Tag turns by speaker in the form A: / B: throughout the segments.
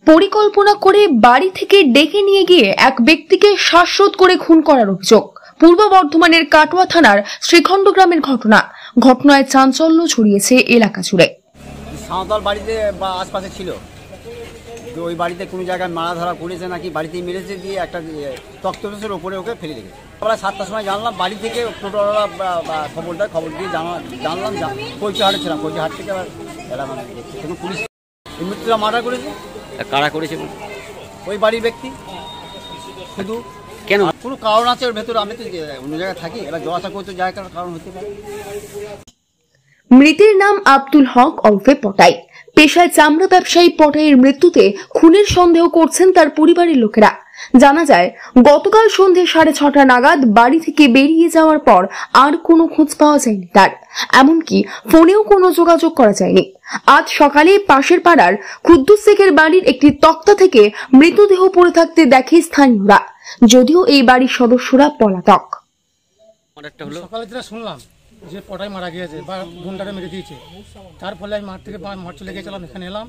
A: পরিকল্পনা করে বাড়ি থেকে ডেকে নিয়ে গিয়ে এক ব্যক্তিকে শ্বাসরোধ করে খুন করার অভিযোগ। পূর্ব বর্ধমানের কাটোয়া থানার শ্রীখণ্ড গ্রামের ঘটনায় চাঞ্চল্য ছড়িয়েছে এলাকা জুড়ে।
B: সাঁওতাল বাড়িতে বা আশপাশে ছিল, ওই বাড়িতে কোনো জায়গায় মারা ধরা করেছে নাকি, বাড়িতেই মেরেছে, দিয়ে একটা তক্তপোষের ওপরে ওকে ফেলে রেখেছে। আমরা 7টার সময় জানলাম, বাড়ি থেকে টোটোওয়ালা খবর দিয়ে জানলাম কৈচহাটে ছিলাম, কৈচহাট থেকে আবার এলাকা দেখছি পুলিশ মৃত্যুরা মার্ডার করেছে।
C: কারা করেছে?
B: ওই বাড়ির ব্যক্তি। শুধু
C: কেন?
B: কোনো কারণ আছে ওর ভেতরে, আমি তো অন্য জায়গায় থাকি, এবার জবাসা করতে জায়গার কারণ হতে পারে।
A: মৃতের নাম আব্দুল হক ওরফে পটাই। পেশায় চামড়া ব্যবসায়ী পটাইয়ের মৃত্যুতে খুনের সন্দেহ করছেন তার পরিবারের লোকেরা। জানা যায়, গতকাল সন্ধ্যে 6:30 নাগাদ বাড়ি থেকে বেরিয়ে যাওয়ার পর আর কোনো খোঁজ পাওয়া যায়নি তার, এমনকি ফোনেও কোনো যোগাযোগ করা যায়নি। আজ সকালে পাশের পাড়ার কুদ্দুস শেখের বাড়ির একটি তক্তা থেকে মৃতদেহ পড়ে থাকতে দেখে স্থানীয়রা, যদিও এই বাড়ির সদস্যরা পলাতক।
D: সকালে যেটা শুনলাম যে পটাই মারা গিয়েছে বা গুন্ডারে মেরে দিয়েছে, তার ফলে আমি মাঠ চলে গিয়েছিলাম, এখানে এলাম।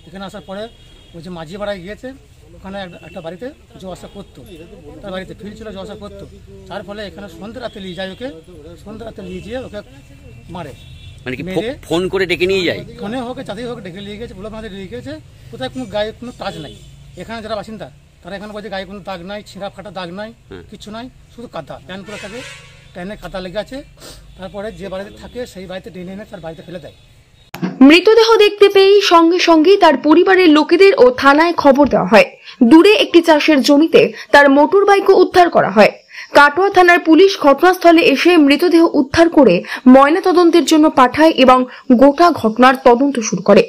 D: এখানে আসার পরে ওই যে মাঝি পাড়ায় গিয়েছে, ওখানে একটা বাড়িতে যাওয়া করতো, তার বাড়িতে ফিরছিল, যাওয়া করতো। তার ফলে এখানে সন্ধ্যে রাতে নিয়ে যায় ওকে, সন্ধ্যে রাতে নিয়ে গিয়ে ওকে মারে।
C: মানে কি ফোন করে ডেকে নিয়ে যায়?
D: ফোনে হোক যাতেই হোক ডেকে নিয়ে গেছে, বলে আমাদের নিয়ে গেছে। কোথায় কোনো গায়ে কোনো টাচ নাই। এখানে যারা বাসিন্দা তারা এখানে বলছে গায়ে কোনো দাগ নাই, ছিঁড়া ফাটা দাগ নাই, কিছু নাই, শুধু কাদা প্যান করে থাকে, ট্রেনে কাদা লেগে আছে। তারপরে যে বাড়িতে থাকে সেই বাড়িতে টেনে এনে তার বাড়িতে ফেলে দেয়।
A: মৃতদেহ দেখতে পেয়েই সঙ্গে সঙ্গেই তার পরিবারের লোকেদের ও থানায় খবর দেওয়া হয়। দূরে একটি চাষের জমিতে তার মোটর বাইকও উদ্ধার করা হয়। কাটোয়া থানার পুলিশ ঘটনাস্থলে এসে মৃতদেহ উদ্ধার করে ময়নাতদন্তের জন্য পাঠায় এবং গোটা ঘটনার তদন্ত শুরু করে।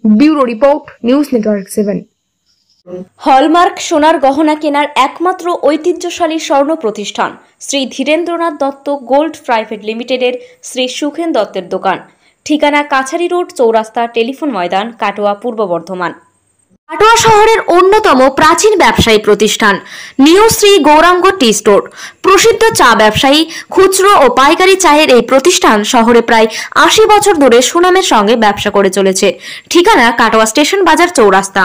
A: Bureau report, news network 7।
E: Hallmark সোনার গহনা কেনার একমাত্র ঐতিহ্যশালী স্বর্ণ প্রতিষ্ঠান শ্রী ধীরেন্দ্রনাথ দত্ত গোল্ড প্রাইভেট লিমিটেডের শ্রী সুখেন দত্তের দোকান। ঠিকানা কাছারি রোড, চৌরাস্তা, টেলিফোন ময়দান, কাটোয়া, পূর্ব বর্ধমান। কাটোয়া শহরের অন্যতম প্রাচীন ব্যবসায়ী প্রতিষ্ঠান new Shri Gauranga tea store. প্রসিদ্ধ চা ব্যবসায়ী, খুচরো ও পাইকারি চায়ের এই প্রতিষ্ঠান শহরে প্রায় 80 বছর ধরে সুনামের সঙ্গে ব্যবসা করে চলেছে। ঠিকানা কাটোয়া স্টেশন বাজার, চৌরাস্তা।